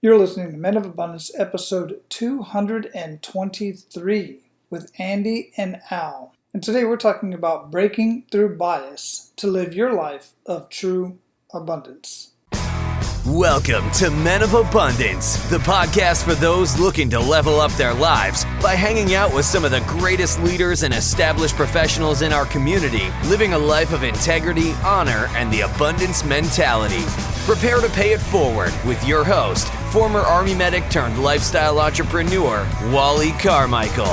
You're listening to Men of Abundance, episode 223 with Andie and Al. And today we're talking about breaking through bias to live your life of true abundance. Welcome to Men of Abundance, the podcast for those looking to level up their lives by hanging out with some of the greatest leaders and established professionals in our community, living a life of integrity, honor, and the abundance mentality. Prepare to pay it forward with your host, former Army medic turned lifestyle entrepreneur, Wally Carmichael.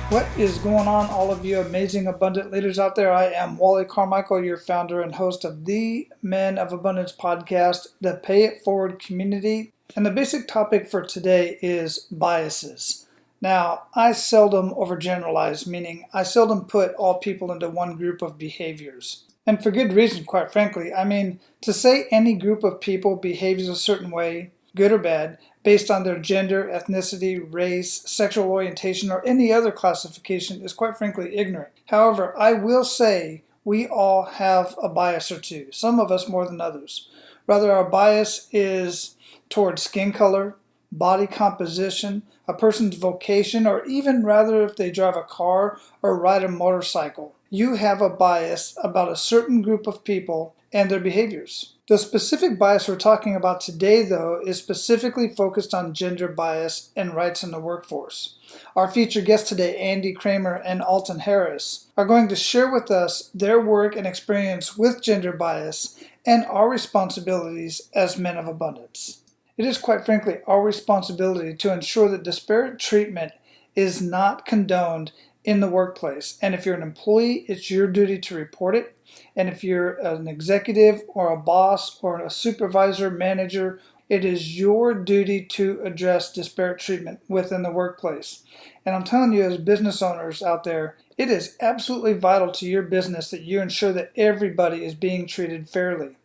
What is going on, all of you amazing, abundant leaders out there? I am Wally Carmichael, your founder and host of the Men of Abundance podcast, the Pay It Forward community. And the basic topic for today is biases. Now, I seldom overgeneralize, meaning I seldom put all people into one group of behaviors. And for good reason, quite frankly. I mean, to say any group of people behaves a certain way, good or bad, based on their gender, ethnicity, race, sexual orientation, or any other classification is quite frankly ignorant. However, I will say we all have a bias or two, some of us more than others. Rather, our bias is towards skin color, body composition, a person's vocation, or even rather if they drive a car or ride a motorcycle. You have a bias about a certain group of people and their behaviors. The specific bias we're talking about today, though, is specifically focused on gender bias and rights in the workforce. Our featured guests today, Andie, Kramer, and Alton Harris, are going to share with us their work and experience with gender bias and our responsibilities as men of abundance. It is quite frankly our responsibility to ensure that disparate treatment is not condoned in the workplace. And if you're an employee, it's your duty to report it. And if you're an executive or a boss or a supervisor, manager, it is your duty to address disparate treatment within the workplace. And I'm telling you, as business owners out there, it is absolutely vital to your business that you ensure that everybody is being treated fairly.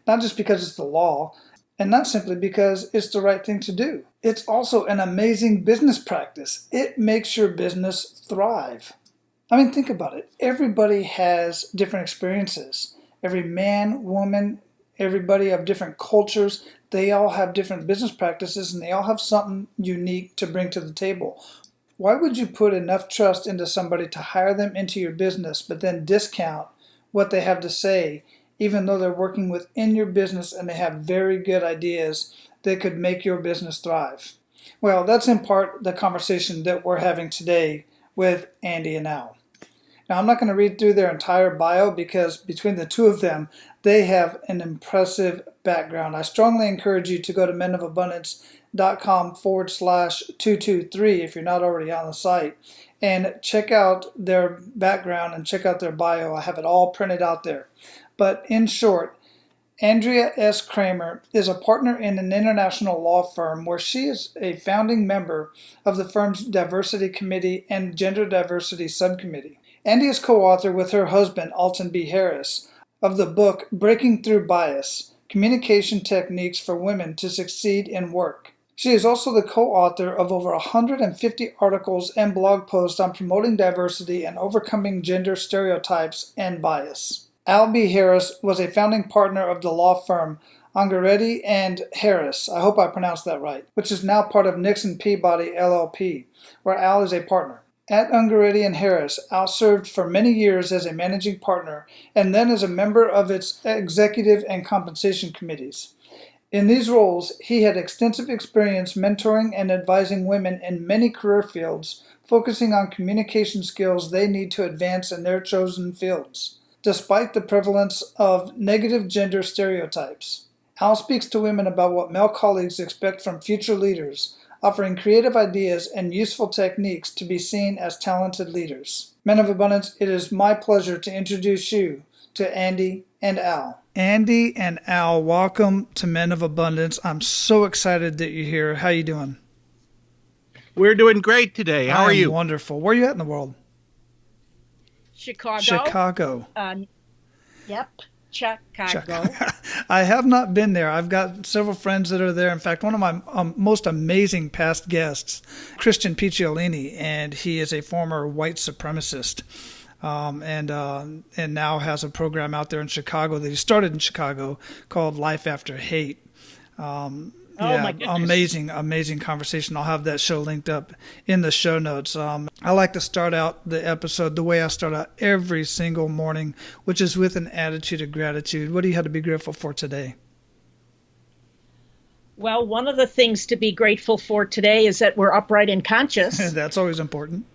Not just because it's the law, and not simply because it's the right thing to do. It's also an amazing business practice. It makes your business thrive. I mean, think about it. Everybody has different experiences. Every man, woman, everybody of different cultures, they all have different business practices and they all have something unique to bring to the table. Why would you put enough trust into somebody to hire them into your business but then discount what they have to say, even though they're working within your business and they have very good ideas that could make your business thrive? Well, that's in part the conversation that we're having today with Andie and Al. Now, I'm not going to read through their entire bio because between the two of them, they have an impressive background. I strongly encourage you to go to menofabundance.com/223 if you're not already on the site and check out their background and check out their bio. I have it all printed out there. But in short, Andrea S. Kramer is a partner in an international law firm where she is a founding member of the firm's diversity committee and gender diversity subcommittee. Andie is co-author with her husband, Alton B. Harris, of the book Breaking Through Bias, Communication Techniques for Women to Succeed in Work. She is also the co-author of over 150 articles and blog posts on promoting diversity and overcoming gender stereotypes and bias. Al B. Harris was a founding partner of the law firm Ungaretti and Harris, I hope I pronounced that right, which is now part of Nixon Peabody LLP, where Al is a partner. At Ungaretti and Harris, Al served for many years as a managing partner and then as a member of its executive and compensation committees. In these roles, he had extensive experience mentoring and advising women in many career fields, focusing on communication skills they need to advance in their chosen fields, despite the prevalence of negative gender stereotypes. Al speaks to women about what male colleagues expect from future leaders, offering creative ideas and useful techniques to be seen as talented leaders. Men of Abundance, it is my pleasure to introduce you to Andie and Al. Andie and Al, welcome to Men of Abundance. I'm so excited that you're here. How you doing? We're doing great today. How are you? Wonderful. Where are you at in the world? Chicago. Yep. Chicago. I have not been there. I've got several friends that are there. In fact, one of my most amazing past guests, Christian Picciolini, and he is a former white supremacist. and now has a program out there in Chicago that he started in Chicago called Life After Hate. My goodness. Amazing conversation. I'll have that show linked up in the show notes. I like to start out the episode the way I start out every single morning, which is with an attitude of gratitude. What do you have to be grateful for today? Well, one of the things to be grateful for today is that we're upright and conscious. That's always important.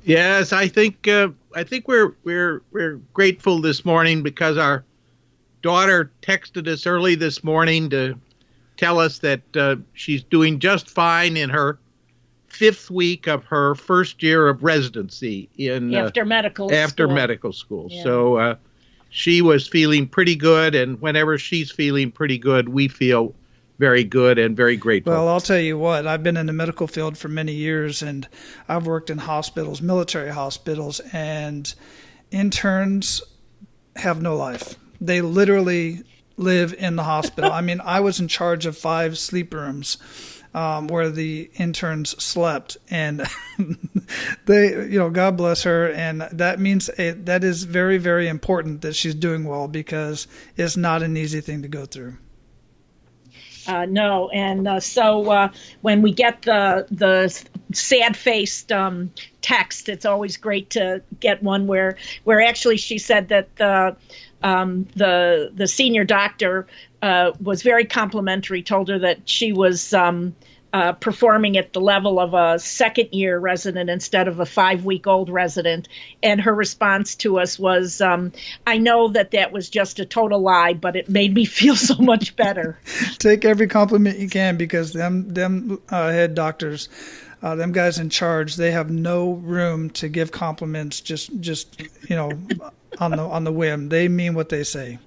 Yes, I think we're grateful this morning because our daughter texted us early this morning to tell us that she's doing just fine in her 5th week of her first year of residency in after medical school. Yeah. So she was feeling pretty good, and whenever she's feeling pretty good, we feel very good and very grateful. Well, I'll tell you what, I've been in the medical field for many years, and I've worked in hospitals, military hospitals, and interns have no life. They literally live in the hospital. I mean, I was in charge of 5 sleep rooms where the interns slept, and they, God bless her, and that means that is very, very important that she's doing well, because it's not an easy thing to go through. No, and so when we get the sad-faced text, it's always great to get one where actually she said that the senior doctor was very complimentary, told her that she was performing at the level of a second-year resident instead of a 5-week-old resident. And her response to us was, I know that was just a total lie, but it made me feel so much better. Take every compliment you can, because them head doctors, them guys in charge, they have no room to give compliments just on the whim. They mean what they say.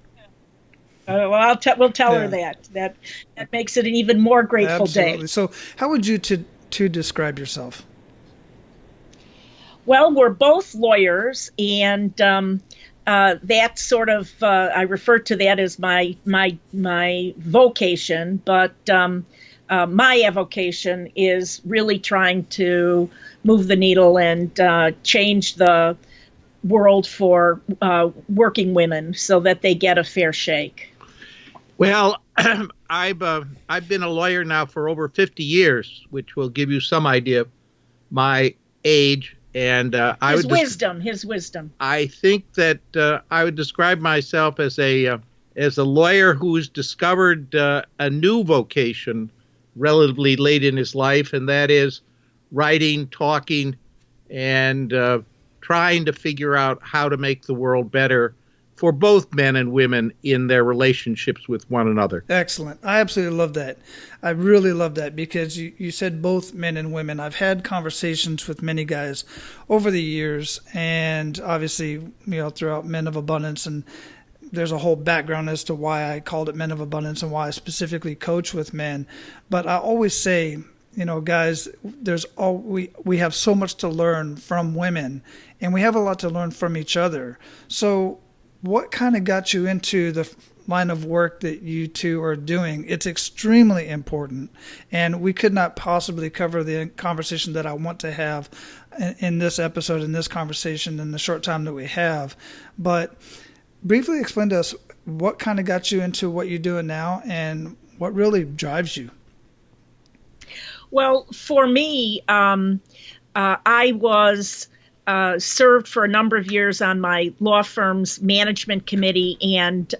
Well, we'll tell her that. That makes it an even more grateful Absolutely. day. So how would you to describe yourself? Well, we're both lawyers, and that's sort of I refer to that as my vocation, but my avocation is really trying to move the needle and change the world for working women so that they get a fair shake. Well, I've been a lawyer now for over 50 years, which will give you some idea of my age. And his wisdom. I think that I would describe myself as a lawyer who's discovered a new vocation relatively late in his life, and that is writing, talking, and trying to figure out how to make the world better for both men and women in their relationships with one another. Excellent. I absolutely love that. I really love that, because you said both men and women. I've had conversations with many guys over the years, and obviously, throughout Men of Abundance, and there's a whole background as to why I called it Men of Abundance and why I specifically coach with men. But I always say, guys, we have so much to learn from women, and we have a lot to learn from each other. So what kind of got you into the line of work that you two are doing? It's extremely important, and we could not possibly cover the conversation that I want to have in this episode, in this conversation, in the short time that we have. But briefly explain to us what kind of got you into what you're doing now and what really drives you. Well, for me, I was served for a number of years on my law firm's management committee and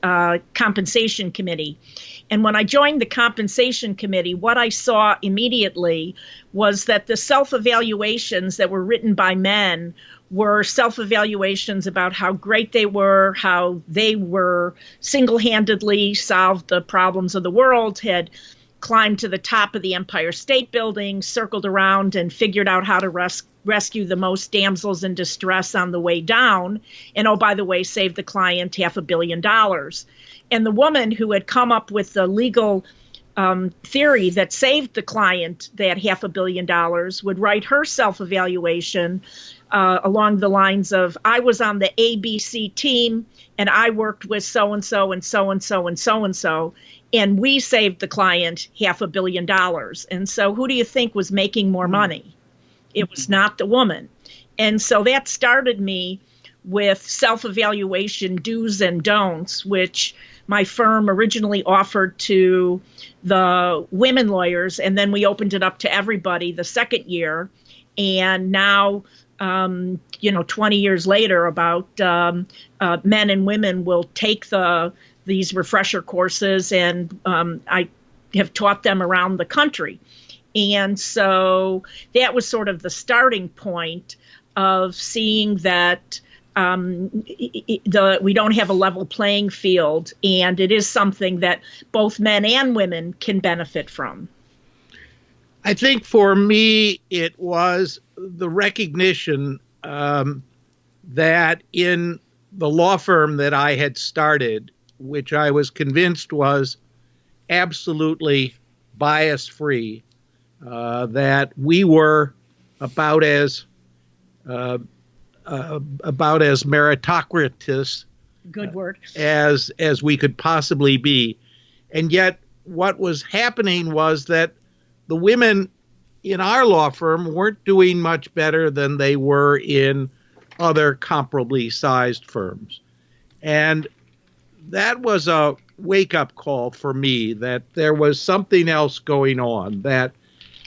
compensation committee. And when I joined the compensation committee, what I saw immediately was that the self-evaluations that were written by men were self-evaluations about how great they were, how they were single-handedly solved the problems of the world, had climbed to the top of the Empire State Building, circled around and figured out how to rescue the most damsels in distress on the way down, and oh, by the way, saved the client $500 million. And the woman who had come up with the legal theory that saved the client that $500 million would write her self-evaluation along the lines of, I was on the ABC team, and I worked with so-and-so and so-and-so and so-and-so, and we saved the client $500 million. And so who do you think was making more money? It was not the woman. And so that started me with self-evaluation do's and don'ts, which my firm originally offered to the women lawyers, and then we opened it up to everybody the second year. And now, 20 years later, about men and women will take these refresher courses, and I have taught them around the country. And so that was sort of the starting point of seeing that we don't have a level playing field, and it is something that both men and women can benefit from. I think for me, it was the recognition that in the law firm that I had started, which I was convinced was absolutely bias-free, that we were about as meritocratic, good word, as we could possibly be. And yet what was happening was that the women in our law firm weren't doing much better than they were in other comparably sized firms. And that was a wake-up call for me, that there was something else going on, that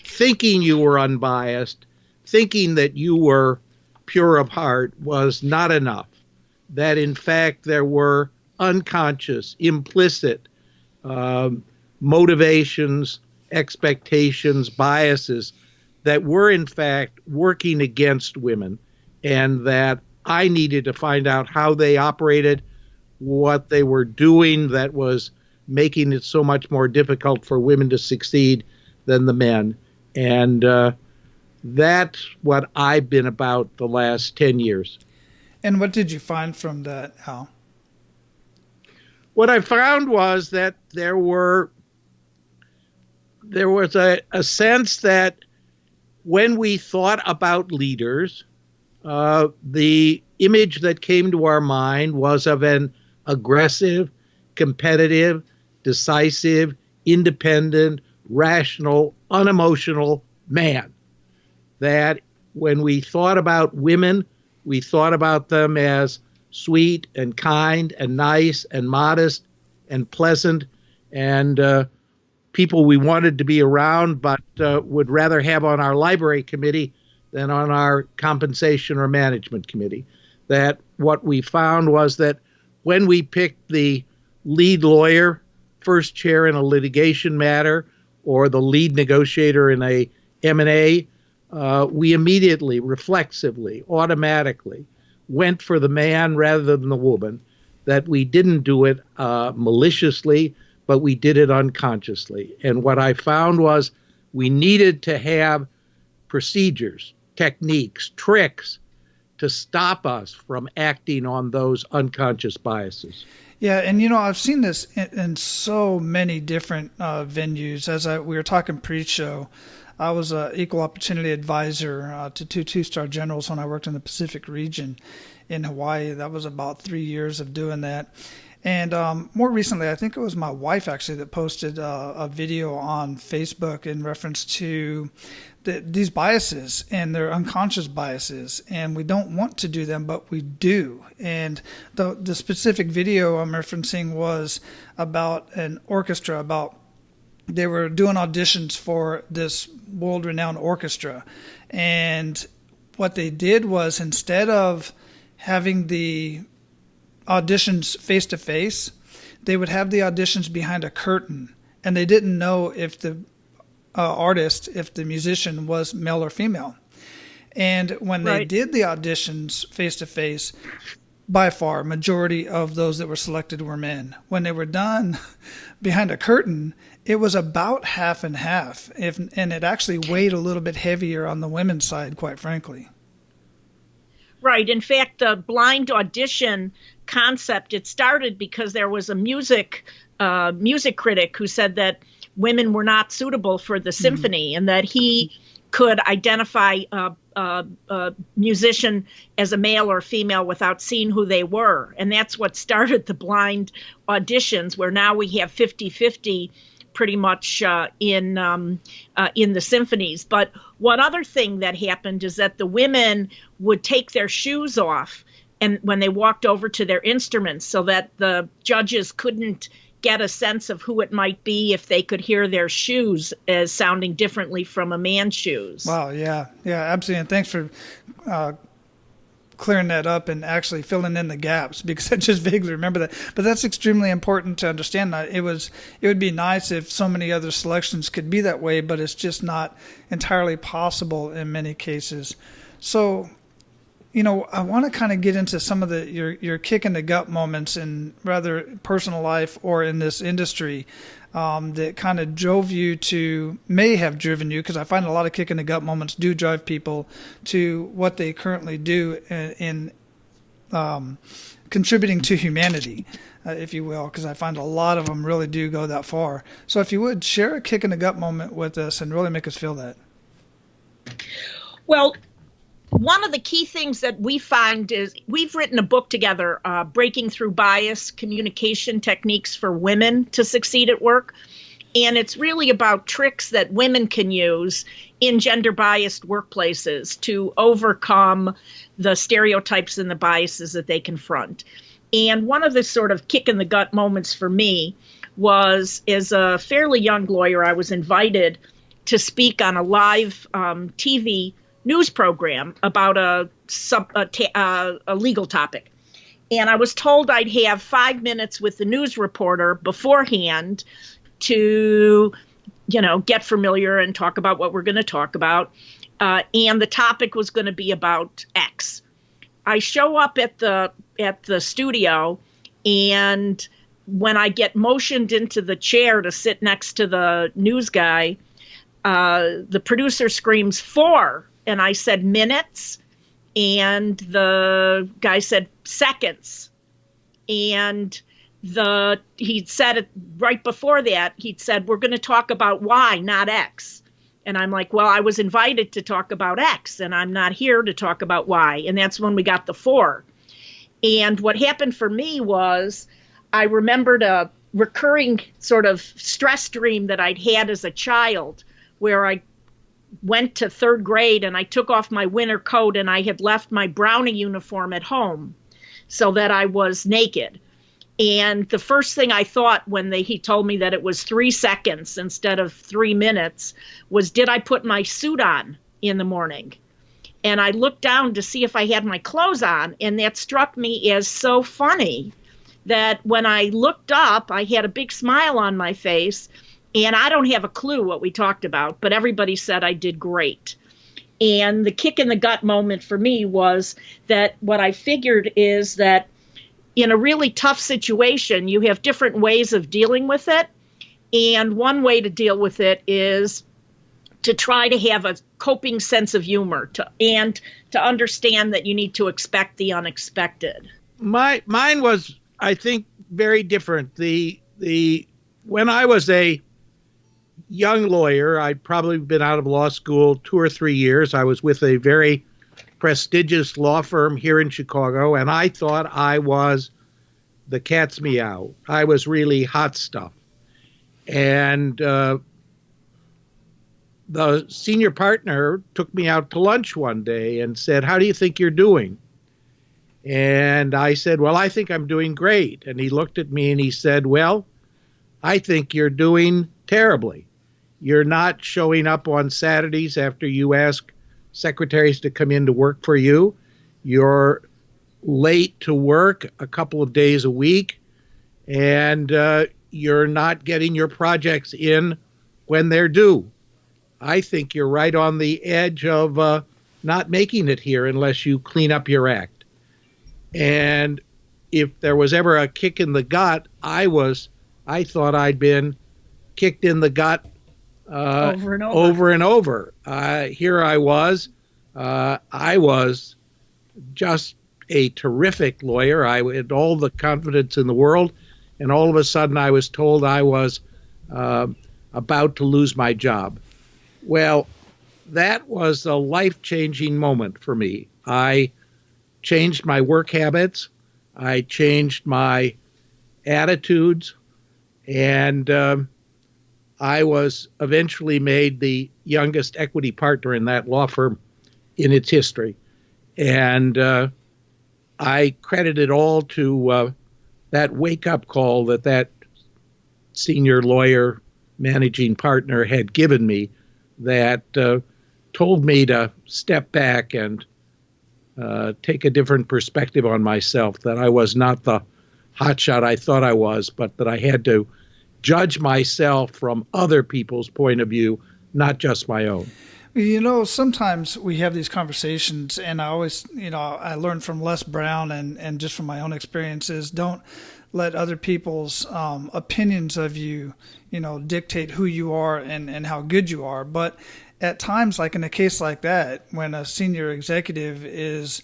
thinking you were unbiased, thinking that you were pure of heart was not enough, that in fact there were unconscious, implicit motivations, expectations, biases that were in fact working against women, and that I needed to find out how they operated, what they were doing that was making it so much more difficult for women to succeed than the men. And that's what I've been about the last 10 years. And what did you find from that, Al? What I found was that there was a sense that when we thought about leaders, the image that came to our mind was of an aggressive, competitive, decisive, independent, rational, unemotional man. That when we thought about women, we thought about them as sweet and kind and nice and modest and pleasant and people we wanted to be around, but would rather have on our library committee than on our compensation or management committee. That what we found was that when we picked the lead lawyer, first chair in a litigation matter, or the lead negotiator in a M&A, we immediately, reflexively, automatically went for the man rather than the woman, that we didn't do it maliciously, but we did it unconsciously. And what I found was we needed to have procedures, techniques, tricks to stop us from acting on those unconscious biases. Yeah, and I've seen this in so many different venues. As we were talking pre-show, I was an equal opportunity advisor to two two-star generals when I worked in the Pacific region in Hawaii. That was about 3 years of doing that. And more recently, I think it was my wife actually that posted a video on Facebook in reference to these biases, and they're unconscious biases, and we don't want to do them, but we do. And the specific video I'm referencing was about an orchestra, they were doing auditions for this world-renowned orchestra. And what they did was, instead of having the auditions face-to-face, they would have the auditions behind a curtain. And they didn't know if the artist, if the musician was male or female. And when they did the auditions face-to-face, by far, majority of those that were selected were men. When they were done behind a curtain, it was about half and half, and it actually weighed a little bit heavier on the women's side, quite frankly. Right. In fact, the blind audition concept, it started because there was a music critic who said that women were not suitable for the symphony, and that he could identify a musician as a male or female without seeing who they were. And that's what started the blind auditions, where now we have 50-50 pretty much in the symphonies. But one other thing that happened is that the women would take their shoes off and when they walked over to their instruments, so that the judges couldn't get a sense of who it might be if they could hear their shoes as sounding differently from a man's shoes. Wow, yeah, absolutely. And thanks for clearing that up and actually filling in the gaps, because I just vaguely remember that. But that's extremely important to understand. It would be nice if so many other selections could be that way, but it's just not entirely possible in many cases. So, I want to kind of get into some of your kick in the gut moments in rather personal life or in this industry that kind of may have driven you, because I find a lot of kick in the gut moments do drive people to what they currently do in contributing to humanity, if you will, because I find a lot of them really do go that far. So if you would, share a kick in the gut moment with us and really make us feel that. Well, one of the key things that we find is we've written a book together, Breaking Through Bias, Communication Techniques for Women to Succeed at Work. And it's really about tricks that women can use in gender-biased workplaces to overcome the stereotypes and the biases that they confront. And one of the sort of kick-in-the-gut moments for me was, as a fairly young lawyer, I was invited to speak on a live TV news program about a legal topic. And I was told I'd have 5 minutes with the news reporter beforehand to, get familiar and talk about what we're going to talk about. And the topic was going to be about X. I show up at the studio, and when I get motioned into the chair to sit next to the news guy, the producer screams 4. And I said minutes, and the guy said seconds. And he'd said it right before that, he'd said, we're going to talk about Y, not X. And I'm like, well, I was invited to talk about X, and I'm not here to talk about Y. And that's when we got the 4. And what happened for me was I remembered a recurring sort of stress dream that I'd had as a child, where I went to 3rd grade and I took off my winter coat and I had left my Brownie uniform at home so that I was naked. And the first thing I thought when he told me that it was 3 seconds instead of 3 minutes was, did I put my suit on in the morning? And I looked down to see if I had my clothes on, and that struck me as so funny that when I looked up, I had a big smile on my face. And I don't have a clue what we talked about, but everybody said I did great. And the kick in the gut moment for me was that what I figured is that in a really tough situation, you have different ways of dealing with it. And one way to deal with it is to try to have a coping sense of humor and to understand that you need to expect the unexpected. Mine was, I think, very different. When I was a young lawyer, I'd probably been out of law school 2 or 3 years. I was with a very prestigious law firm here in Chicago, and I thought I was the cat's meow. I was really hot stuff. And the senior partner took me out to lunch one day and said, how do you think you're doing? And I said, well, I think I'm doing great. And he looked at me and he said, well, I think you're doing terribly. You're not showing up on Saturdays after you ask secretaries to come in to work for you. You're late to work a couple of days a week, and you're not getting your projects in when they're due. I think you're right on the edge of not making it here unless you clean up your act. And if there was ever a kick in the gut, I thought I'd been kicked in the gut over and over. Here I was. I was just a terrific lawyer. I had all the confidence in the world, and all of a sudden I was told I was about to lose my job. Well, that was a life-changing moment for me. I changed my work habits. I changed my attitudes, and I was eventually made the youngest equity partner in that law firm in its history. And I credit it all to that wake-up call that senior lawyer managing partner had given me that told me to step back and take a different perspective on myself, that I was not the hotshot I thought I was, but that I had to judge myself from other people's point of view, not just my own. Sometimes we have these conversations, and I always, I learned from Les Brown and just from my own experiences, don't let other people's opinions of you, dictate who you are and how good you are. But at times, like in a case like that, when a senior executive is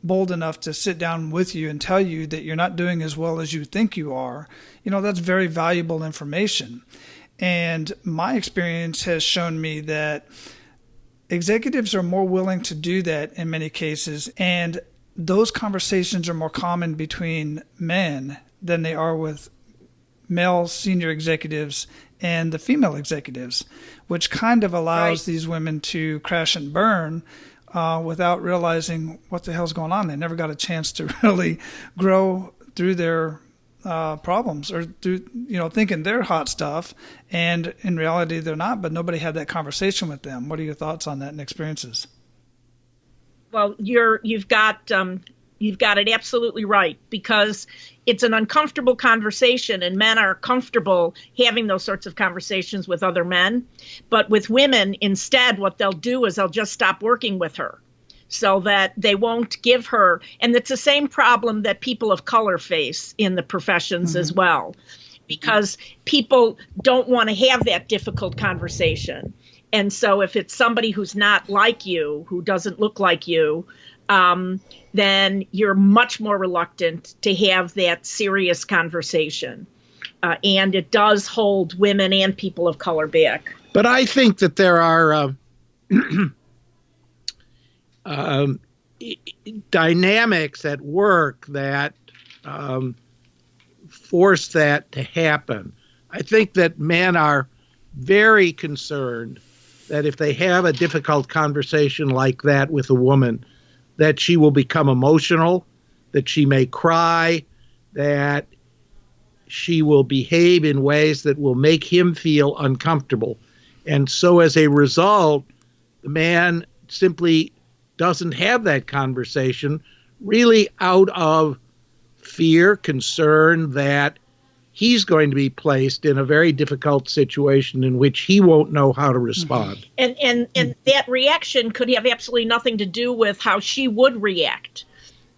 bold enough to sit down with you and tell you that you're not doing as well as you think you are, that's very valuable information. And my experience has shown me that executives are more willing to do that in many cases, and those conversations are more common between men than they are with male senior executives and the female executives, which kind of allows these women to crash and burn without realizing what the hell's going on. They never got a chance to really grow through their problems, or through thinking they're hot stuff, and in reality they're not, but nobody had that conversation with them. What are your thoughts on that and experiences? Well, you've got it absolutely right, because it's an uncomfortable conversation, and men are comfortable having those sorts of conversations with other men. But with women, instead, what they'll do is they'll just stop working with her, so that they won't give her. And it's the same problem that people of color face in the professions as well, because people don't want to have that difficult conversation. And so if it's somebody who's not like you, who doesn't look like you, then you're much more reluctant to have that serious conversation. And it does hold women and people of color back. But I think that there are dynamics at work that force that to happen. I think that men are very concerned that if they have a difficult conversation like that with a woman, that she will become emotional, that she may cry, that she will behave in ways that will make him feel uncomfortable. And so as a result, the man simply doesn't have that conversation, really out of fear, concern that he's going to be placed in a very difficult situation in which he won't know how to respond. And that reaction could have absolutely nothing to do with how she would react,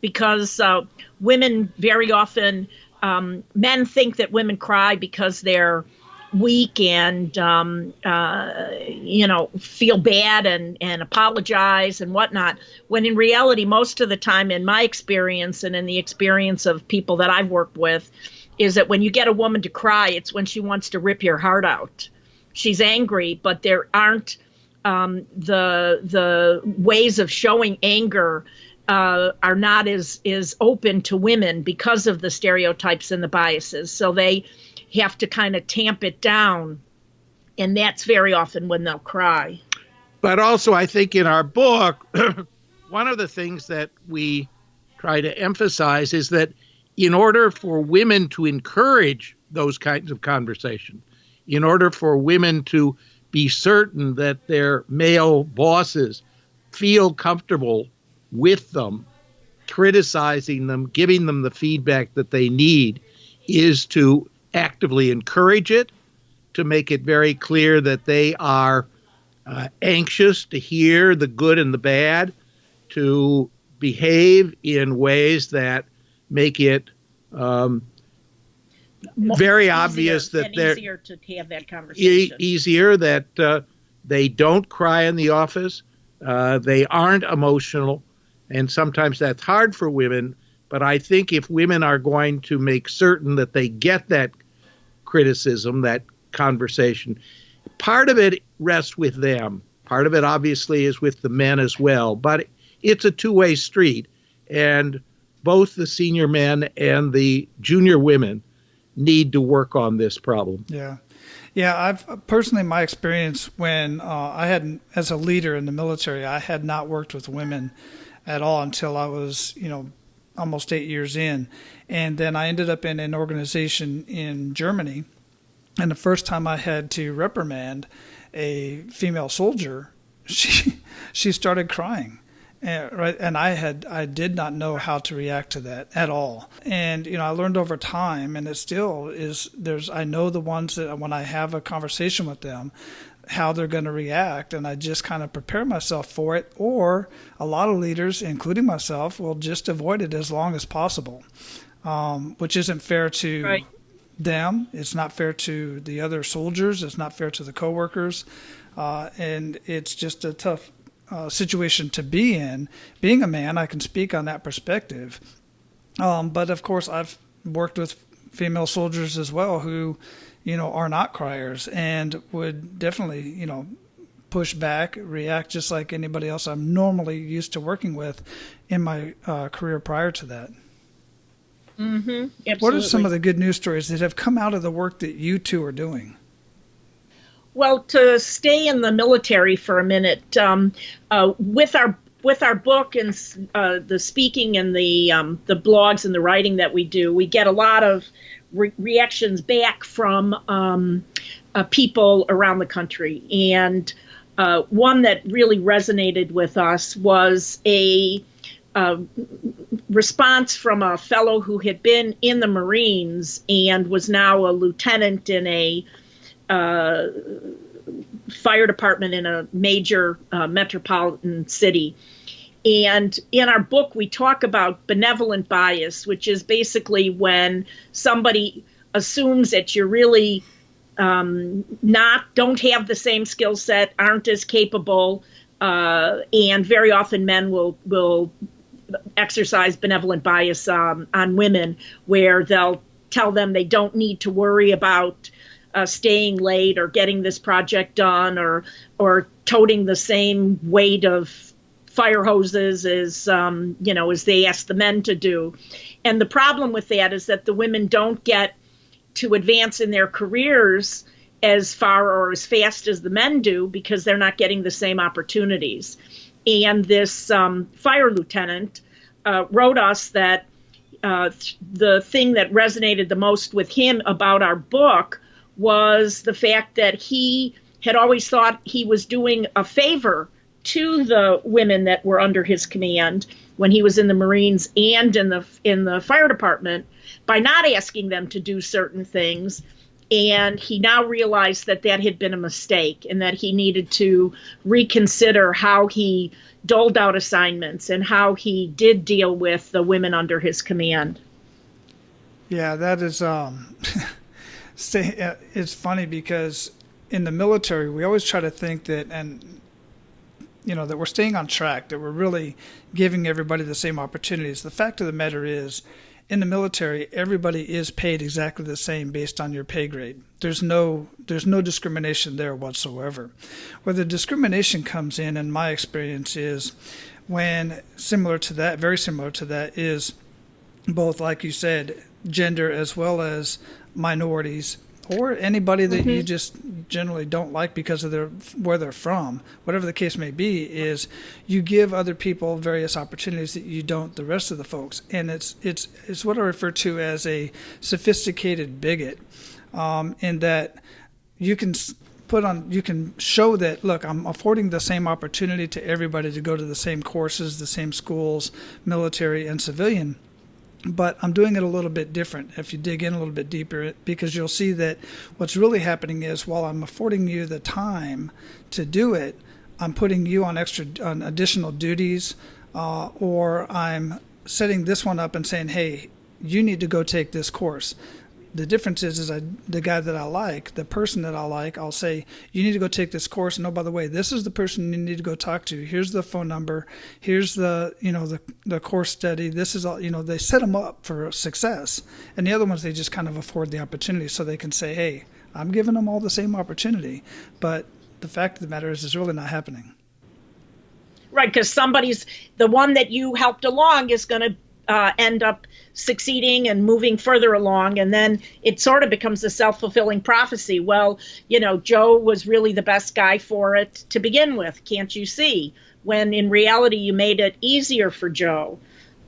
because women very often, men think that women cry because they're weak and feel bad and apologize and whatnot, when in reality, most of the time, in my experience and in the experience of people that I've worked with, is that when you get a woman to cry, it's when she wants to rip your heart out. She's angry, but there aren't the ways of showing anger are not as open to women because of the stereotypes and the biases. So they have to kind of tamp it down, and that's very often when they'll cry. But also, I think in our book, one of the things that we try to emphasize is that in order for women to encourage those kinds of conversations, in order for women to be certain that their male bosses feel comfortable with them, criticizing them, giving them the feedback that they need, is to actively encourage it, to make it very clear that they are anxious to hear the good and the bad, to behave in ways that make it very obvious that they're easier to have that conversation. Easier that they don't cry in the office, they aren't emotional, and sometimes that's hard for women. But I think if women are going to make certain that they get that criticism, that conversation, part of it rests with them. Part of it obviously is with the men as well, but it's a two-way street, and both the senior men and the junior women need to work on this problem. Yeah, I've personally, my experience when I had, as a leader in the military, I had not worked with women at all until I was, almost 8 years in. And then I ended up in an organization in Germany. And the first time I had to reprimand a female soldier, she started crying. And I did not know how to react to that at all. And, I learned over time, and it still is, I know the ones that when I have a conversation with them, how they're going to react, and I just kind of prepare myself for it. Or a lot of leaders, including myself, will just avoid it as long as possible, which isn't fair to them. It's not fair to the other soldiers. It's not fair to the coworkers. And it's just a tough situation to be in. Being a man, I can speak on that perspective. But of course, I've worked with female soldiers as well who, are not criers and would definitely, push back, react just like anybody else I'm normally used to working with in my career prior to that. Mm-hmm. Absolutely. What are some of the good news stories that have come out of the work that you two are doing? Well, to stay in the military for a minute, with our book and the speaking and the blogs and the writing that we do, we get a lot of reactions back from people around the country. And one that really resonated with us was a response from a fellow who had been in the Marines and was now a lieutenant in a fire department in a major metropolitan city. And in our book, we talk about benevolent bias, which is basically when somebody assumes that you're really don't have the same skill set, aren't as capable, and very often men will exercise benevolent bias on women, where they'll tell them they don't need to worry about staying late or getting this project done or toting the same weight of fire hoses as they ask the men to do. And the problem with that is that the women don't get to advance in their careers as far or as fast as the men do because they're not getting the same opportunities. And this fire lieutenant wrote us that the thing that resonated the most with him about our book was the fact that he had always thought he was doing a favor to the women that were under his command when he was in the Marines and in the fire department by not asking them to do certain things. And he now realized that had been a mistake and that he needed to reconsider how he doled out assignments and how he did deal with the women under his command. Yeah, that is it's funny because in the military, we always try to think that, that we're staying on track, that we're really giving everybody the same opportunities. The fact of the matter is, in the military, everybody is paid exactly the same based on your pay grade. There's no discrimination there whatsoever. Where the discrimination comes in my experience, is when very similar to that, is both, like you said, gender as well as minorities, or anybody that you just generally don't like because of where they're from, whatever the case may be, is you give other people various opportunities that you don't the rest of the folks. And it's what I refer to as a sophisticated bigot, in that you can show that, look, I'm affording the same opportunity to everybody to go to the same courses, the same schools, military and civilian. But I'm doing it a little bit different if you dig in a little bit deeper, because you'll see that what's really happening is, while I'm affording you the time to do it, I'm putting you on additional duties, or I'm setting this one up and saying, hey, you need to go take this course. The difference is the guy that I like, the person that I like, I'll say, you need to go take this course. And oh, by the way, this is the person you need to go talk to. Here's the phone number. Here's the course study. This is all, they set them up for success. And the other ones, they just kind of afford the opportunity so they can say, hey, I'm giving them all the same opportunity. But the fact of the matter is, it's really not happening. Right, because the one that you helped along is going to end up succeeding and moving further along, and then it sort of becomes a self-fulfilling prophecy. Well, Joe was really the best guy for it to begin with, can't you see? When in reality, you made it easier for Joe.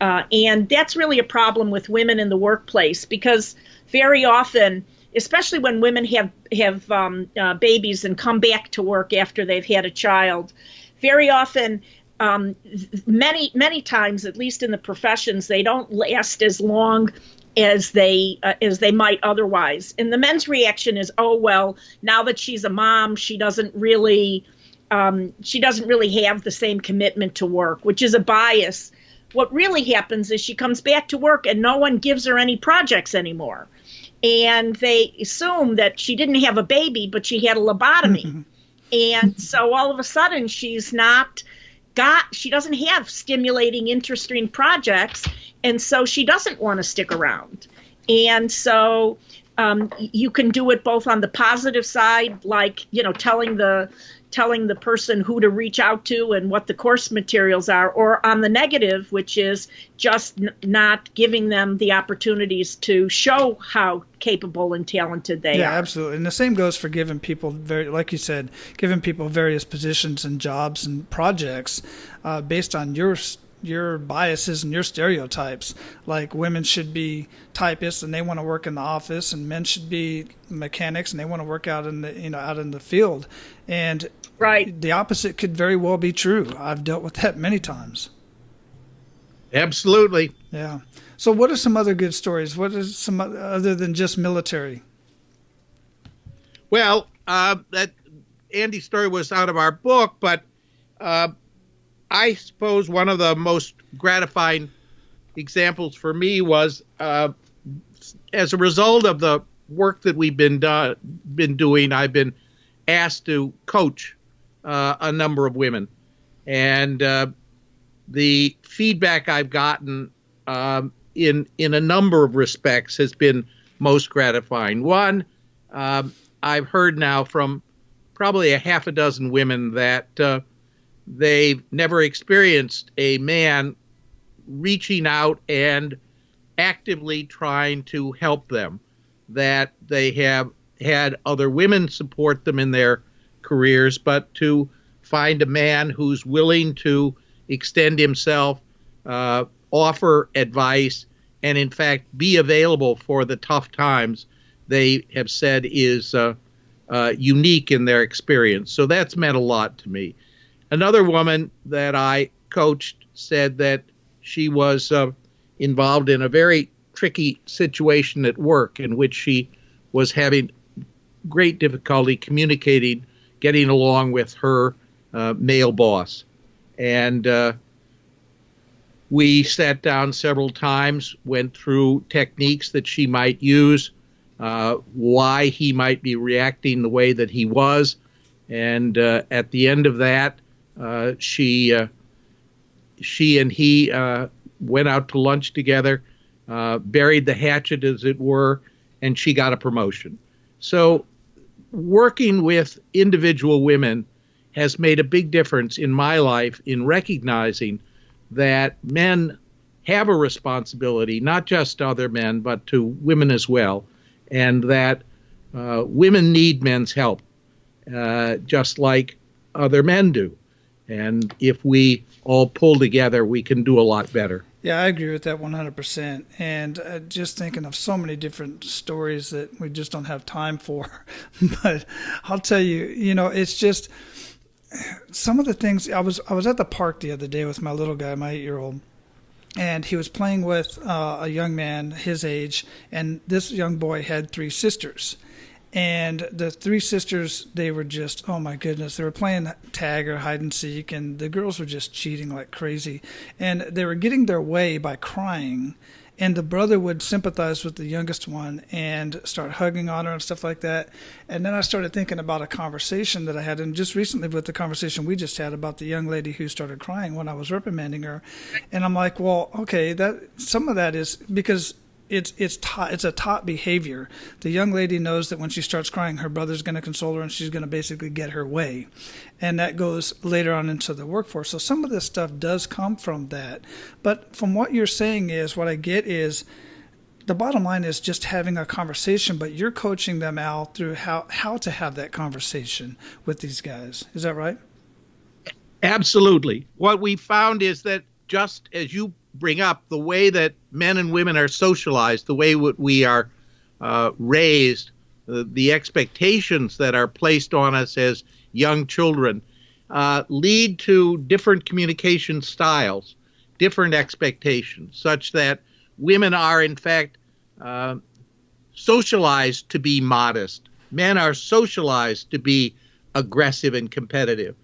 And that's really a problem with women in the workplace, because very often, especially when women have babies and come back to work after they've had a child, very often, many times, at least in the professions, they don't last as long as they might otherwise. And the men's reaction is, oh well, now that she's a mom, she doesn't really have the same commitment to work, which is a bias. What really happens is she comes back to work and no one gives her any projects anymore. And they assume that she didn't have a baby, but she had a lobotomy. And so all of a sudden she doesn't have stimulating, interesting projects. And so she doesn't want to stick around. And so you can do it both on the positive side, like, telling the person who to reach out to and what the course materials are, or on the negative, which is just not giving them the opportunities to show how capable and talented they are. Yeah, absolutely. And the same goes for giving people, like you said, giving people various positions and jobs and projects based on your biases and your stereotypes. Like women should be typists and they want to work in the office, and men should be mechanics and they want to work out in the field. And right, the opposite could very well be true. I've dealt with that many times. Absolutely. Yeah. So what are some other good stories? What is some other than just military? Well, that Andie's story was out of our book, but I suppose one of the most gratifying examples for me was as a result of the work that we've been doing, I've been asked to coach a number of women. And the feedback I've gotten in a number of respects has been most gratifying. One, I've heard now from probably a half a dozen women that they've never experienced a man reaching out and actively trying to help them, that they have had other women support them in their careers, but to find a man who's willing to extend himself, offer advice, and in fact be available for the tough times, they have said is unique in their experience. So that's meant a lot to me. Another woman that I coached said that she was involved in a very tricky situation at work in which she was having great difficulty communicating, getting along with her male boss. And we sat down several times, went through techniques that she might use, why he might be reacting the way that he was. And at the end of that, she and he went out to lunch together, buried the hatchet, as it were, and she got a promotion. So working with individual women has made a big difference in my life in recognizing that men have a responsibility, not just to other men, but to women as well, and that women need men's help, just like other men do. And if we all pull together, we can do a lot better. Yeah, I agree with that 100%. And just thinking of so many different stories that we just don't have time for. But I'll tell you, it's just some of the things. I was at the park the other day with my little guy, my 8-year-old, and he was playing with a young man his age, and this young boy had 3 sisters. And the 3 sisters, they were just, oh my goodness, they were playing tag or hide and seek, and the girls were just cheating like crazy. And they were getting their way by crying, and the brother would sympathize with the youngest one and start hugging on her and stuff like that. And then I started thinking about a conversation that I had, and just recently with the conversation we just had about the young lady who started crying when I was reprimanding her. And I'm like, well, okay, that some of that is because it's a taught behavior. The young lady knows that when she starts crying, her brother's going to console her and she's going to basically get her way. And that goes later on into the workforce. So some of this stuff does come from that. But from what you're saying is, what I get is the bottom line is just having a conversation, but you're coaching them out through how to have that conversation with these guys. Is that right? Absolutely. What we found is that just as you bring up the way that men and women are socialized, the way we are raised, the expectations that are placed on us as young children lead to different communication styles, different expectations, such that women are, in fact, socialized to be modest. Men are socialized to be aggressive and competitive.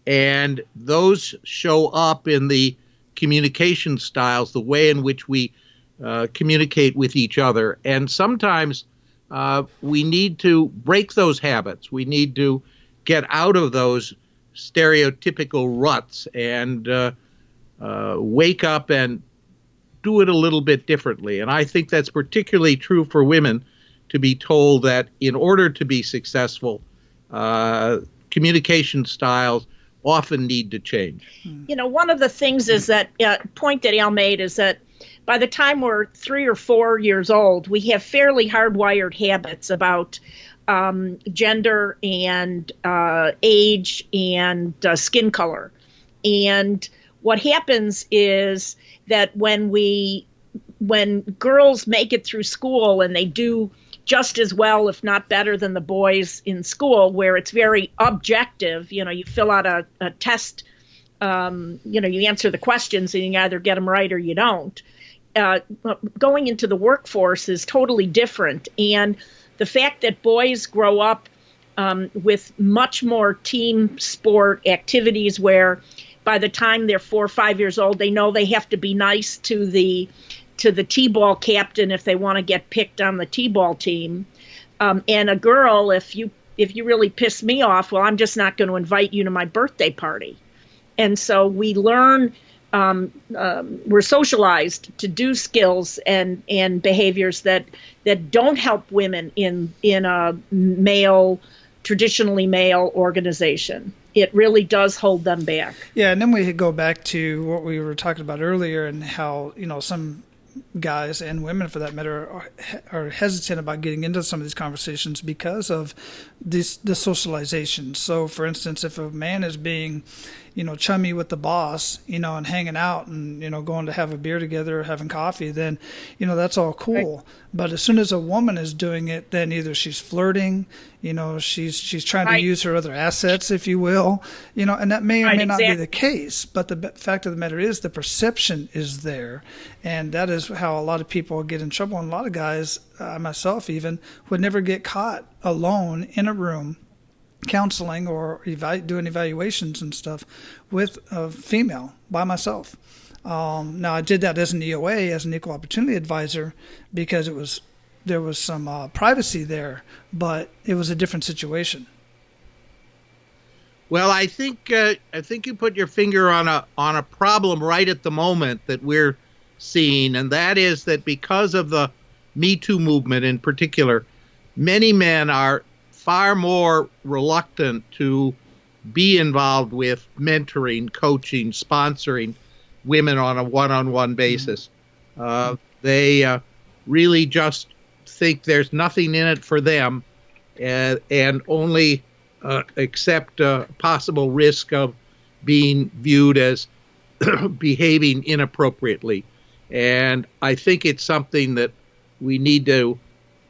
And those show up in the communication styles, the way in which we communicate with each other. And sometimes we need to break those habits. We need to get out of those stereotypical ruts and wake up and do it a little bit differently. And I think that's particularly true for women, to be told that in order to be successful, communication styles often need to change. You know, one of the things is that point that Al made is that by the time we're 3 or 4 years old, we have fairly hardwired habits about gender and age and skin color. And what happens is that when girls make it through school and they do just as well, if not better, than the boys in school, where it's very objective, you know, you fill out a test, you answer the questions and you either get them right or you don't. Going into the workforce is totally different. And the fact that boys grow up with much more team sport activities where by the time they're 4 or 5 years old, they know they have to be nice to the T-ball captain if they want to get picked on the T-ball team. And a girl, if you really piss me off, well, I'm just not going to invite you to my birthday party. And so we learn, we're socialized to do skills and behaviors that don't help women in a traditionally male organization. It really does hold them back. Yeah, and then we go back to what we were talking about earlier and how, some guys and women, for that matter, are hesitant about getting into some of these conversations because of the socialization. So, for instance, if a man is being, chummy with the boss, and hanging out and, going to have a beer together or having coffee, then, that's all cool. Right. But as soon as a woman is doing it, then either she's flirting, she's trying to use her other assets, if you will, and that may or may not be the case. But the fact of the matter is the perception is there. And that is how a lot of people get in trouble. And a lot of guys, myself even, would never get caught alone in a room counseling or doing evaluations and stuff with a female by myself. Now, I did that as an EOA, as an equal opportunity advisor, because there was some privacy there, but it was a different situation. Well, I think you put your finger on a problem right at the moment that we're seeing, and that is that because of the Me Too movement in particular, many men are far more reluctant to be involved with mentoring, coaching, sponsoring women on a one-on-one basis. They really just think there's nothing in it for them and only accept a possible risk of being viewed as behaving inappropriately. And I think it's something that we need to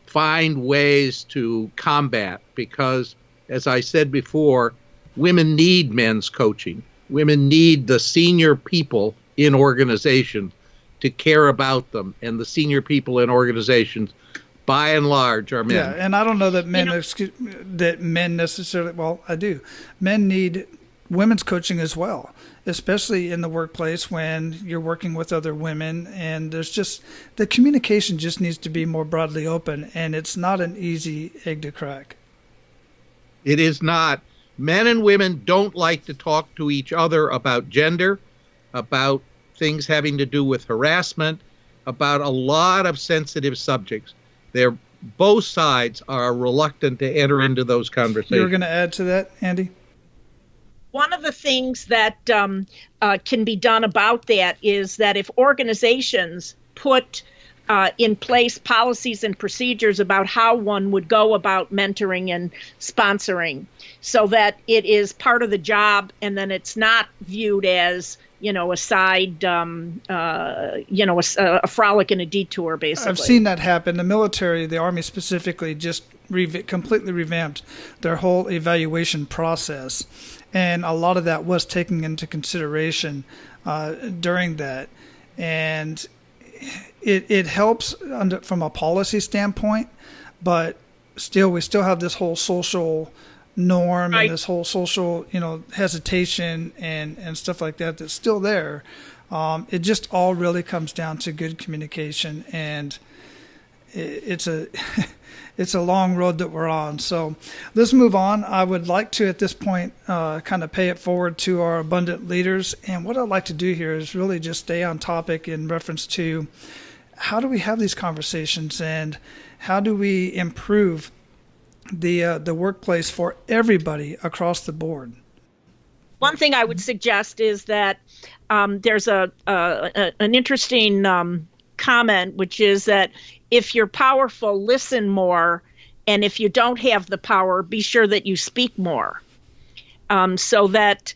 find ways to combat because, as I said before, women need men's coaching. Women need the senior people in organizations to care about them, and the senior people in organizations, by and large, are men. Yeah, and I don't know that men necessarily. Well, I do. Men need women's coaching as well, especially in the workplace when you're working with other women, and there's just the communication just needs to be more broadly open, and it's not an easy egg to crack. It is not. Men and women don't like to talk to each other about gender, about things having to do with harassment, about a lot of sensitive subjects. Both sides are reluctant to enter into those conversations. You were going to add to that, Andie? One of the things that can be done about that is that if organizations put in place policies and procedures about how one would go about mentoring and sponsoring, so that it is part of the job, and then it's not viewed as a side, a frolic and a detour, basically. I've seen that happen. The military, the Army specifically, just completely revamped their whole evaluation process. And a lot of that was taken into consideration during that. And it helps from a policy standpoint, but we still have this whole social norm right. And this whole social, hesitation and stuff like that that's still there. It just all really comes down to good communication, and it's a it's a long road that we're on. So let's move on. I would like to, at this point, kind of pay it forward to our abundant leaders. And what I'd like to do here is really just stay on topic in reference to how do we have these conversations and how do we improve the workplace for everybody across the board. One thing I would suggest is that there's an interesting comment, which is that if you're powerful, listen more, and if you don't have the power, be sure that you speak more. So that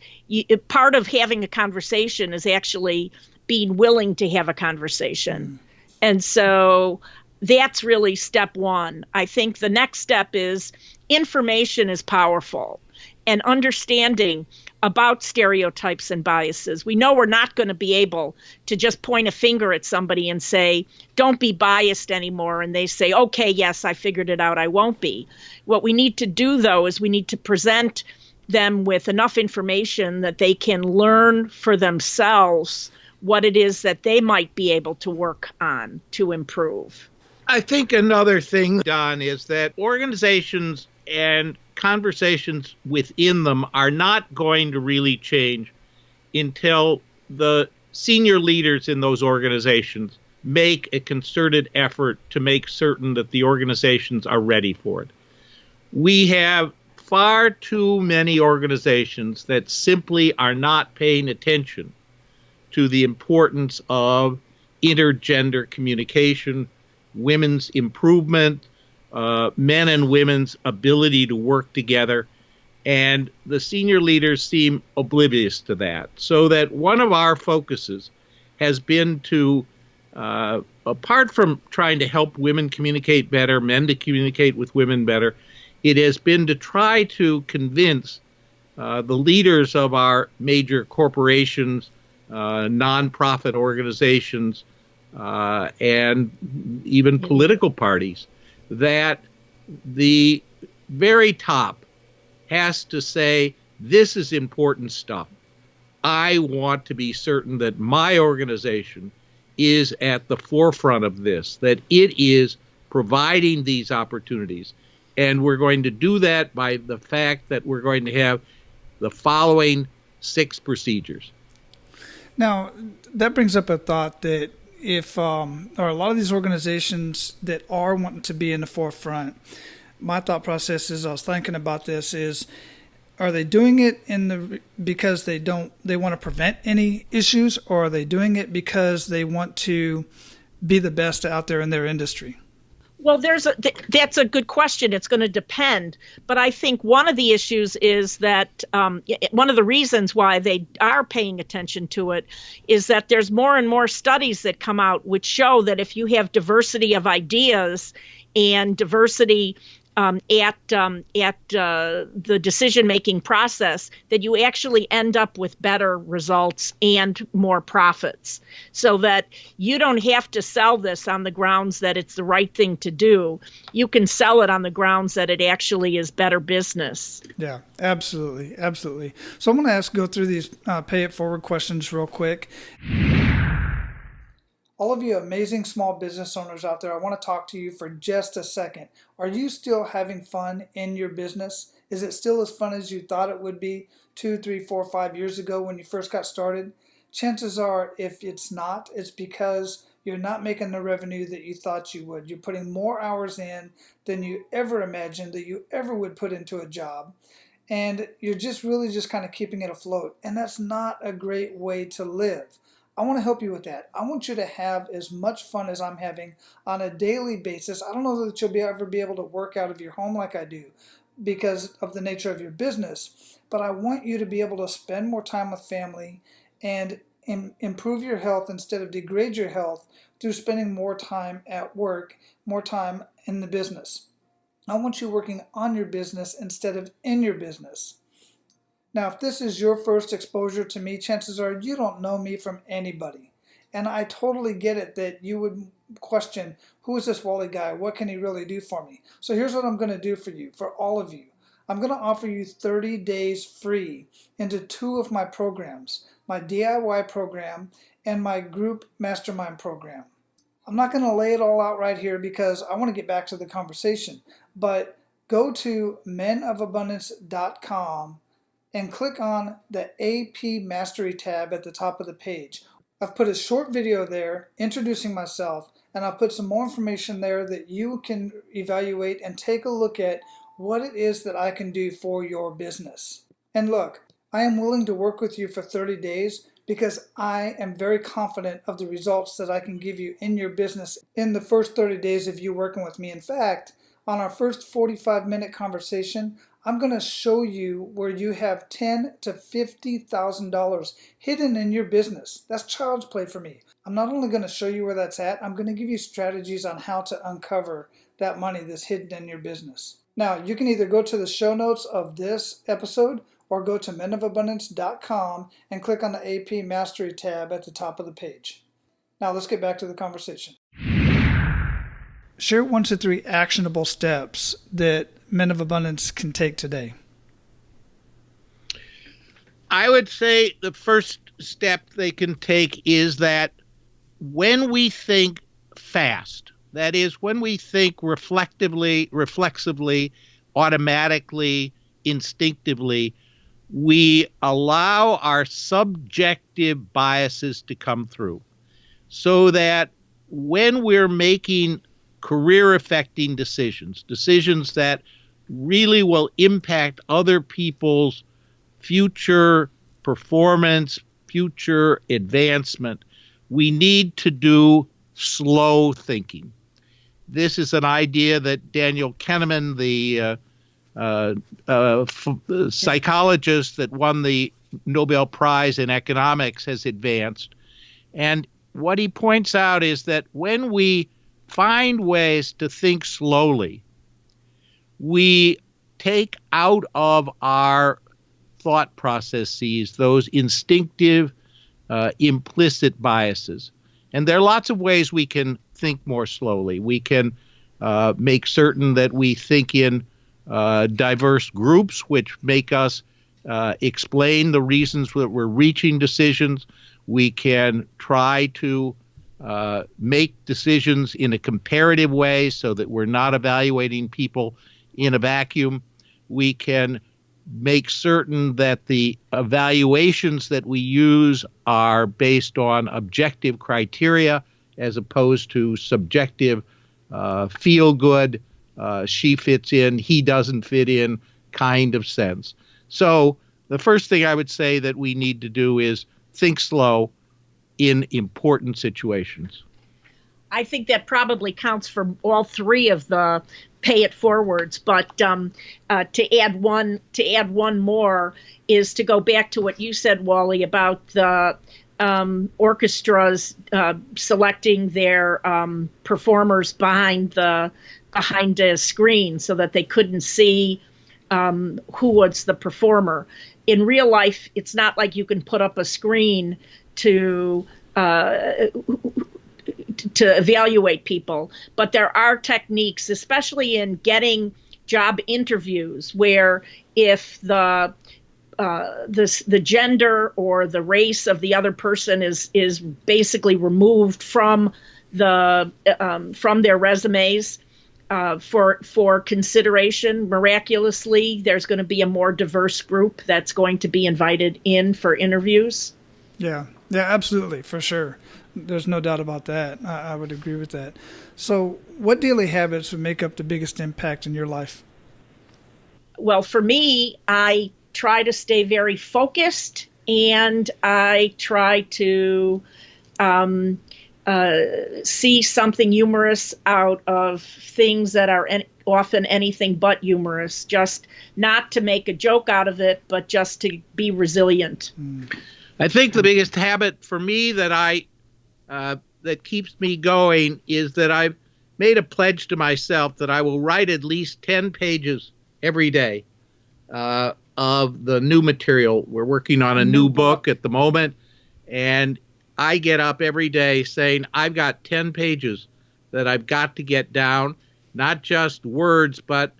part of having a conversation is actually being willing to have a conversation. And so that's really step one. I think the next step is information is powerful, and understanding about stereotypes and biases. We know we're not going to be able to just point a finger at somebody and say, don't be biased anymore. And they say, okay, yes, I figured it out, I won't be. What we need to do, though, is we need to present them with enough information that they can learn for themselves what it is that they might be able to work on to improve. I think another thing, Don, is that organizations and conversations within them are not going to really change until the senior leaders in those organizations make a concerted effort to make certain that the organizations are ready for it. We have far too many organizations that simply are not paying attention to the importance of intergender communication, women's improvement, men and women's ability to work together. And the senior leaders seem oblivious to that. So that one of our focuses has been to, apart from trying to help women communicate better, men to communicate with women better, it has been to try to convince the leaders of our major corporations, nonprofit organizations, and even political parties, that the very top has to say, this is important stuff. I want to be certain that my organization is at the forefront of this, that it is providing these opportunities. And we're going to do that by the fact that we're going to have the following 6 procedures. Now, that brings up a thought that if or a lot of these organizations that are wanting to be in the forefront, my thought process as I was thinking about this is, are they doing it because they want to prevent any issues, or are they doing it because they want to be the best out there in their industry? Well, that's a good question. It's going to depend. But I think one of the issues is that one of the reasons why they are paying attention to it is that there's more and more studies that come out which show that if you have diversity of ideas and diversity at the decision-making process, that you actually end up with better results and more profits. So that you don't have to sell this on the grounds that it's the right thing to do. You can sell it on the grounds that it actually is better business. Yeah, absolutely. Absolutely. So I'm going to go through these pay it forward questions real quick. All of you amazing small business owners out there, I want to talk to you for just a second. Are you still having fun in your business? Is it still as fun as you thought it would be 2, 3, 4, 5 years ago when you first got started? Chances are, if it's not, it's because you're not making the revenue that you thought you would. You're putting more hours in than you ever imagined that you ever would put into a job. And you're just really just kind of keeping it afloat. And that's not a great way to live. I want to help you with that. I want you to have as much fun as I'm having on a daily basis. I don't know that you'll ever be able to work out of your home like I do because of the nature of your business, but I want you to be able to spend more time with family and improve your health instead of degrade your health through spending more time at work, more time in the business. I want you working on your business instead of in your business. Now, if this is your first exposure to me, chances are you don't know me from anybody. And I totally get it that you would question, who is this Wally guy? What can he really do for me? So here's what I'm going to do for you, for all of you. I'm going to offer you 30 days free into 2 of my programs, my DIY program and my group mastermind program. I'm not going to lay it all out right here because I want to get back to the conversation, but go to menofabundance.com and click on the AP Mastery tab at the top of the page. I've put a short video there introducing myself, and I'll put some more information there that you can evaluate and take a look at what it is that I can do for your business. And look, I am willing to work with you for 30 days because I am very confident of the results that I can give you in your business in the first 30 days of you working with me. In fact, on our first 45-minute conversation, I'm going to show you where you have $10,000 to $50,000 hidden in your business. That's child's play for me. I'm not only going to show you where that's at, I'm going to give you strategies on how to uncover that money that's hidden in your business. Now, you can either go to the show notes of this episode or go to menofabundance.com and click on the AP Mastery tab at the top of the page. Now, let's get back to the conversation. Share 1 to 3 actionable steps that Men of Abundance can take today. I would say the first step they can take is that when we think fast, that is, when we think reflexively, automatically, instinctively, we allow our subjective biases to come through, so that when we're making career-affecting decisions that really will impact other people's future performance, future advancement, we need to do slow thinking. This is an idea that Daniel Kahneman, the psychologist that won the Nobel Prize in economics, has advanced. And what he points out is that when we find ways to think slowly, we take out of our thought processes those instinctive, implicit biases. And there are lots of ways we can think more slowly. We can make certain that we think in diverse groups, which make us explain the reasons that we're reaching decisions. We can try to make decisions in a comparative way so that we're not evaluating people in a vacuum. We can make certain that the evaluations that we use are based on objective criteria as opposed to subjective feel good, she fits in, he doesn't fit in kind of sense. So the first thing I would say that we need to do is think slow in important situations. I think that probably counts for all 3 of the pay it forwards, but to add one more is to go back to what you said, Wally, about the orchestras selecting their performers behind a screen so that they couldn't see who was the performer. In real life, it's not like you can put up a screen to evaluate people, but there are techniques, especially in getting job interviews, where if the gender or the race of the other person is basically removed from their resumes for consideration, miraculously, there's going to be a more diverse group that's going to be invited in for interviews. Yeah, absolutely, for sure. There's no doubt about that. I would agree with that. So what daily habits would make up the biggest impact in your life? Well, for me, I try to stay very focused, and I try to see something humorous out of things that are often anything but humorous, just not to make a joke out of it, but just to be resilient. I think the biggest habit for me that that keeps me going is that I've made a pledge to myself that I will write at least 10 pages every day of the new material. We're working on a new book at the moment, and I get up every day saying, I've got 10 pages that I've got to get down, not just words, but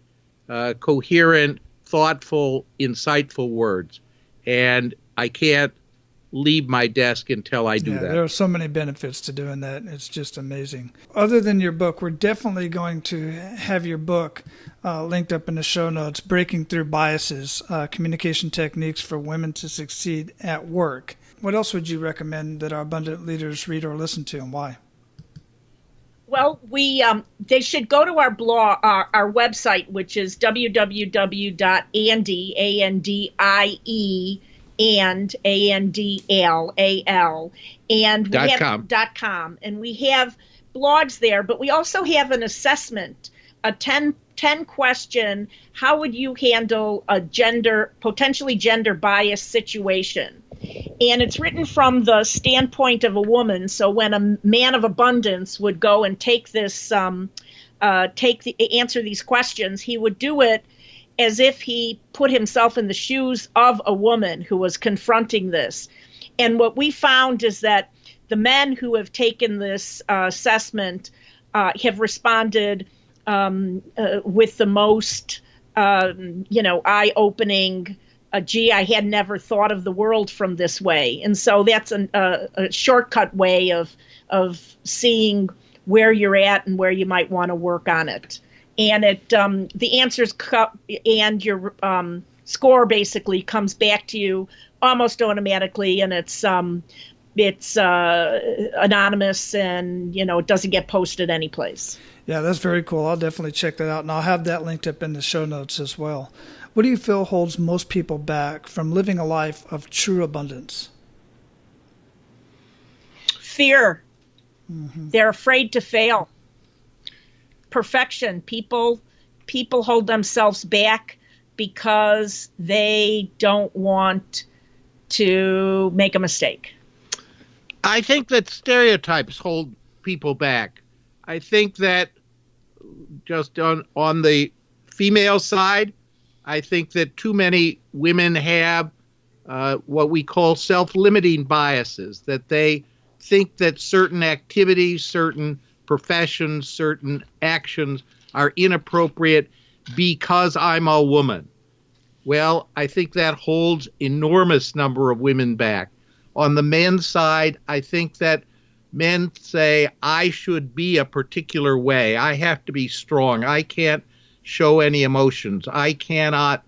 coherent, thoughtful, insightful words. And I can't leave my desk until I do that. There are so many benefits to doing that. It's just amazing. Other than your book, we're definitely going to have your book linked up in the show notes, Breaking Through Biases, Communication Techniques for Women to Succeed at Work. What else would you recommend that our abundant leaders read or listen to, and why? Well, they should go to our blog, our website, which is www.andie, ANDIE, and ANDLAL, and we have .com, and we have blogs there, but we also have an assessment, a 10 question, how would you handle a potentially gender biased situation? And it's written from the standpoint of a woman. So when a man of abundance would go and answer these questions, he would do it as if he put himself in the shoes of a woman who was confronting this. And what we found is that the men who have taken this assessment have responded with the most, eye-opening, gee, I had never thought of the world from this way. And so that's a shortcut way of seeing where you're at and where you might want to work on it. And the answers and your score basically comes back to you almost automatically, and it's anonymous, and it doesn't get posted anyplace. Yeah, that's very cool. I'll definitely check that out, and I'll have that linked up in the show notes as well. What do you feel holds most people back from living a life of true abundance? Fear. Mm-hmm. They're afraid to fail. Perfection. People hold themselves back because they don't want to make a mistake. I think that stereotypes hold people back. I think that just on the female side, I think that too many women have what we call self-limiting biases, that they think that certain activities, certain professions, certain actions are inappropriate because I'm a woman. Well, I think that holds enormous number of women back. On the men's side, I think that men say, I should be a particular way. I have to be strong. I can't show any emotions. I cannot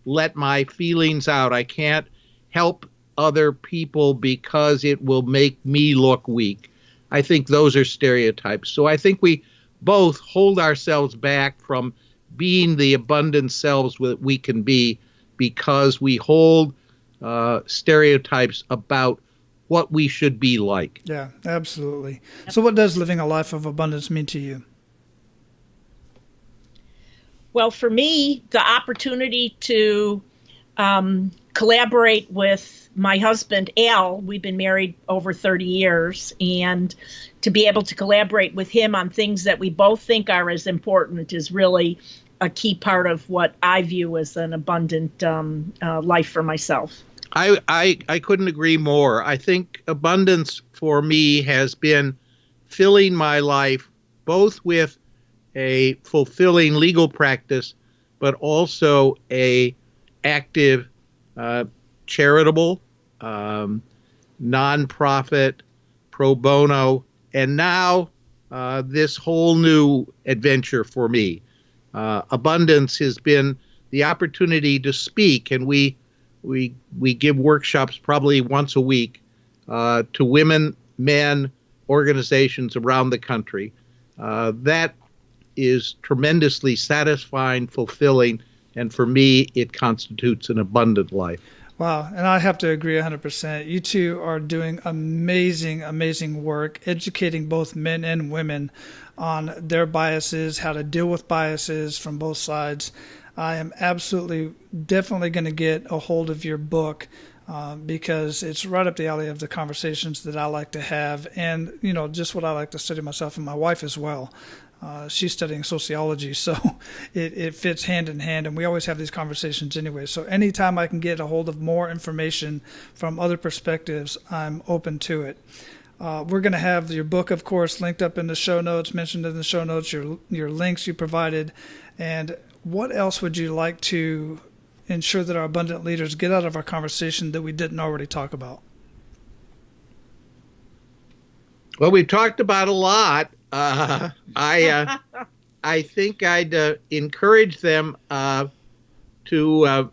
let my feelings out. I can't help other people because it will make me look weak. I think those are stereotypes. So I think we both hold ourselves back from being the abundant selves that we can be because we hold stereotypes about what we should be like. Yeah, absolutely. So what does living a life of abundance mean to you? Well, for me, the opportunity to collaborate with my husband, Al, we've been married over 30 years, and to be able to collaborate with him on things that we both think are as important is really a key part of what I view as an abundant life for myself. I couldn't agree more. I think abundance for me has been filling my life both with a fulfilling legal practice, but also a active, charitable, nonprofit, pro bono, and now this whole new adventure for me. Abundance has been the opportunity to speak, and we give workshops probably once a week to women, men, organizations around the country. That is tremendously satisfying, fulfilling, and for me, it constitutes an abundant life. Wow, and I have to agree 100%. You two are doing amazing, amazing work educating both men and women on their biases, how to deal with biases from both sides. I am absolutely, definitely going to get a hold of your book because it's right up the alley of the conversations that I like to have and, just what I like to study myself and my wife as well. She's studying sociology, so it fits hand in hand, and we always have these conversations anyway. So anytime I can get a hold of more information from other perspectives, I'm open to it. We're going to have your book, of course, linked up in the show notes, mentioned in the show notes, your links you provided. And what else would you like to ensure that our abundant leaders get out of our conversation that we didn't already talk about? Well, we've talked about a lot. I think I'd encourage them to,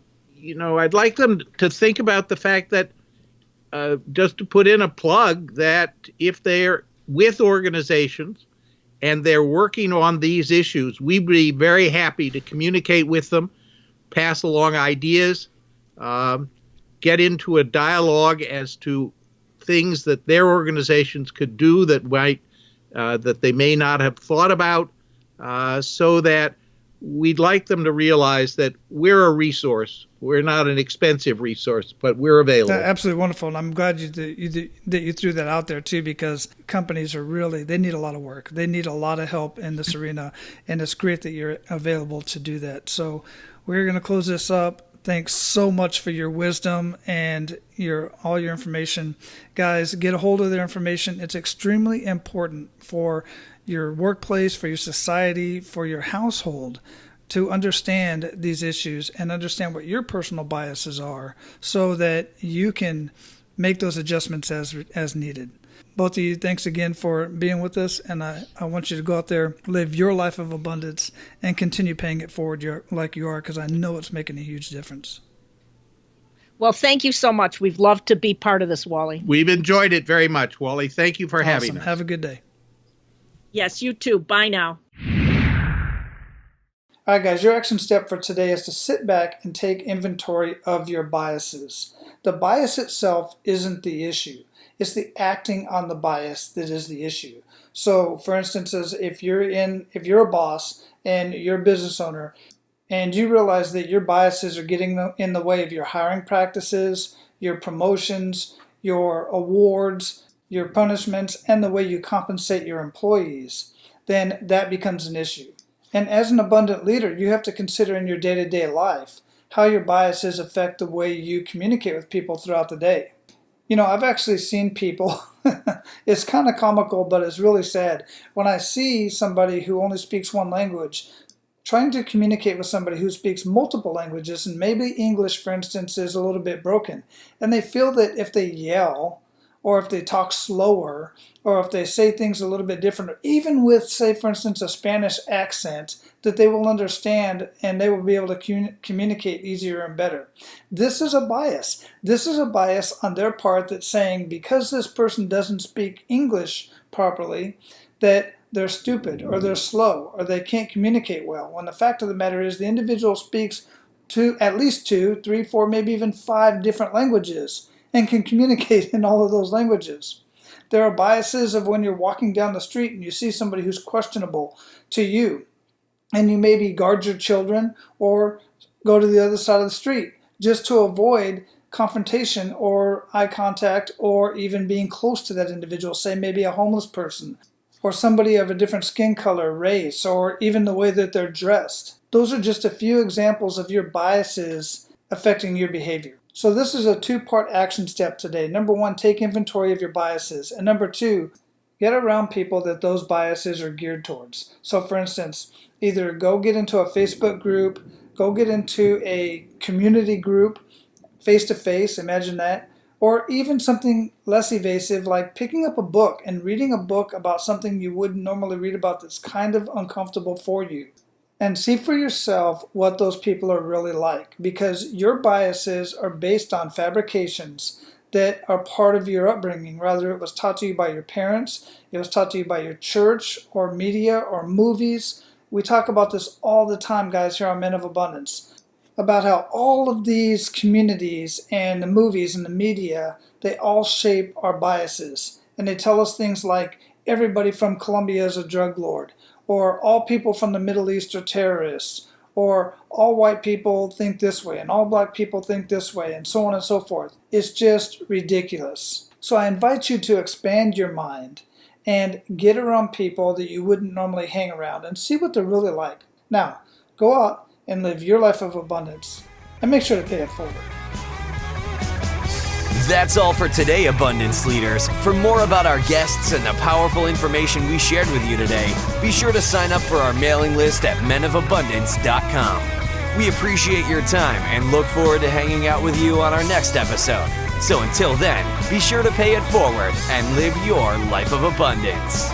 I'd like them to think about the fact that, just to put in a plug, that if they're with organizations and they're working on these issues, we'd be very happy to communicate with them, pass along ideas, get into a dialogue as to things that their organizations could do that they may not have thought about, so that we'd like them to realize that we're a resource. We're not an expensive resource, but we're available. That's absolutely wonderful, and I'm glad that you threw that out there too, because companies they need a lot of work. They need a lot of help in this arena, and it's great that you're available to do that. So we're going to close this up. Thanks so much for your wisdom and all your information. Guys, get a hold of their information. It's extremely important for your workplace, for your society, for your household to understand these issues and understand what your personal biases are so that you can make those adjustments as needed. Both of you, thanks again for being with us, and I want you to go out there, live your life of abundance, and continue paying it forward like you are, because I know it's making a huge difference. Well, thank you so much. We've loved to be part of this, Wally. We've enjoyed it very much, Wally. Thank you for having us. Have a good day. Yes, you too. Bye now. All right, guys, your action step for today is to sit back and take inventory of your biases. The bias itself isn't the issue. It's the acting on the bias that is the issue. So, for instance, if you're a boss and you're a business owner and you realize that your biases are getting in the way of your hiring practices, your promotions, your awards, your punishments, and the way you compensate your employees, then that becomes an issue. And as an abundant leader, you have to consider in your day-to-day life how your biases affect the way you communicate with people throughout the day. I've actually seen people, it's kind of comical, but it's really sad. When I see somebody who only speaks one language trying to communicate with somebody who speaks multiple languages, and maybe English, for instance, is a little bit broken, and they feel that if they yell, or if they talk slower, or if they say things a little bit different, or even with, say, for instance, a Spanish accent, that they will understand and they will be able to communicate easier and better. This is a bias. This is a bias on their part that's saying because this person doesn't speak English properly, that they're stupid, or they're slow, or they can't communicate well. When the fact of the matter is the individual speaks at least 2, 3, 4, maybe even 5 different languages, and can communicate in all of those languages. There are biases of when you're walking down the street and you see somebody who's questionable to you, and you maybe guard your children or go to the other side of the street just to avoid confrontation or eye contact or even being close to that individual, say maybe a homeless person or somebody of a different skin color, race, or even the way that they're dressed. Those are just a few examples of your biases affecting your behavior. So this is a 2-part action step today. Number 1, take inventory of your biases. And number 2, get around people that those biases are geared towards. So for instance, either go get into a Facebook group, go get into a community group, face-to-face, imagine that, or even something less evasive like picking up a book and reading a book about something you wouldn't normally read about that's kind of uncomfortable for you. And see for yourself what those people are really like, because your biases are based on fabrications that are part of your upbringing. Whether it was taught to you by your parents, it was taught to you by your church or media or movies. We talk about this all the time, guys, here on Men of Abundance. about how all of these communities and the movies and the media, they all shape our biases. And they tell us things like everybody from Colombia is a drug lord, or all people from the Middle East are terrorists, or all white people think this way and all black people think this way, and so on and so forth. It's just ridiculous. So I invite you to expand your mind and get around people that you wouldn't normally hang around and see what they're really like. Now, go out and live your life of abundance, and make sure to pay it forward. That's all for today, Abundance Leaders. For more about our guests and the powerful information we shared with you today, be sure to sign up for our mailing list at menofabundance.com. We appreciate your time and look forward to hanging out with you on our next episode. So until then, be sure to pay it forward and live your life of abundance.